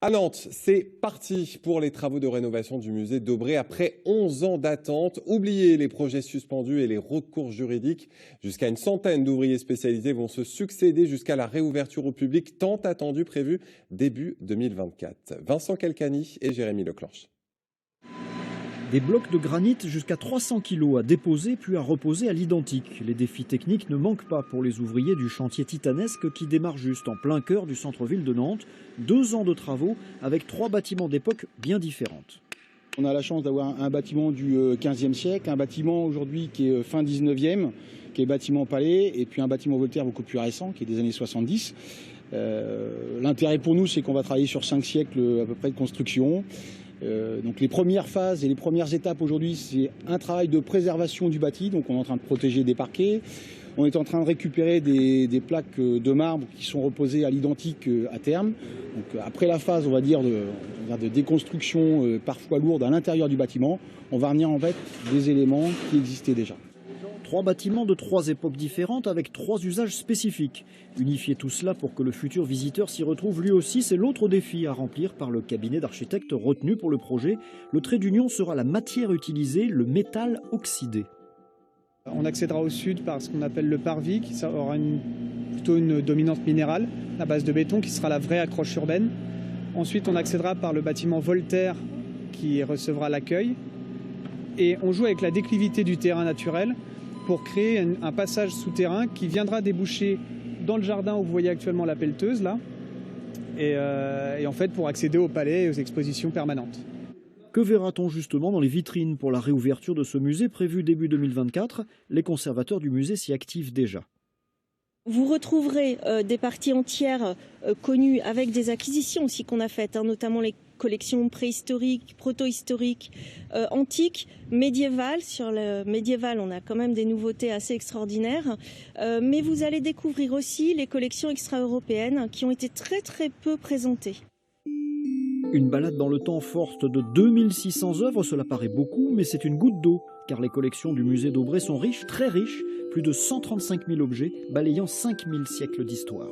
À Nantes, c'est parti pour les travaux de rénovation du musée d'Aubray après 11 ans d'attente. Oubliez les projets suspendus et les recours juridiques. Jusqu'à une centaine d'ouvriers spécialisés vont se succéder jusqu'à la réouverture au public tant attendue prévue début 2024. Vincent Calcani et Jérémy Leclanche. Des blocs de granit jusqu'à 300 kg à déposer puis à reposer à l'identique. Les défis techniques ne manquent pas pour les ouvriers du chantier titanesque qui démarre juste en plein cœur du centre-ville de Nantes. 2 ans de travaux avec 3 bâtiments d'époques bien différentes. On a la chance d'avoir un bâtiment du 15e siècle, un bâtiment aujourd'hui qui est fin 19e, qui est bâtiment palais, et puis un bâtiment Voltaire beaucoup plus récent, qui est des années 70. L'intérêt pour nous, c'est qu'on va travailler sur 5 siècles à peu près de construction. Donc les premières phases et les premières étapes aujourd'hui, c'est un travail de préservation du bâti. Donc on est en train de protéger des parquets. On est en train de récupérer des plaques de marbre qui sont reposées à l'identique à terme. Donc après la phase, on va dire, de déconstruction parfois lourde à l'intérieur du bâtiment, on va revenir en fait des éléments qui existaient déjà. 3 bâtiments de 3 époques différentes avec 3 usages spécifiques. Unifier tout cela pour que le futur visiteur s'y retrouve lui aussi, c'est l'autre défi à remplir par le cabinet d'architectes retenu pour le projet. Le trait d'union sera la matière utilisée, le métal oxydé. On accédera au sud par ce qu'on appelle le parvis, qui aura plutôt une dominante minérale, à base de béton, qui sera la vraie accroche urbaine. Ensuite, on accédera par le bâtiment Voltaire, qui recevra l'accueil. Et on joue avec la déclivité du terrain naturel pour créer un passage souterrain qui viendra déboucher dans le jardin où vous voyez actuellement la pelleteuse, là, et en fait pour accéder au palais et aux expositions permanentes. Que verra-t-on justement dans les vitrines pour la réouverture de ce musée prévue début 2024 ? Les conservateurs du musée s'y activent déjà. Vous retrouverez des parties entières connues avec des acquisitions aussi qu'on a faites, notamment les collections préhistoriques, proto-historiques, antiques, médiévales. Sur le médiéval, on a quand même des nouveautés assez extraordinaires. Mais vous allez découvrir aussi les collections extra-européennes qui ont été très très peu présentées. Une balade dans le temps forte de 2600 œuvres, cela paraît beaucoup, mais c'est une goutte d'eau, car les collections du musée d'Aubray sont riches, très riches, plus de 135 000 objets balayant 5000 siècles d'histoire.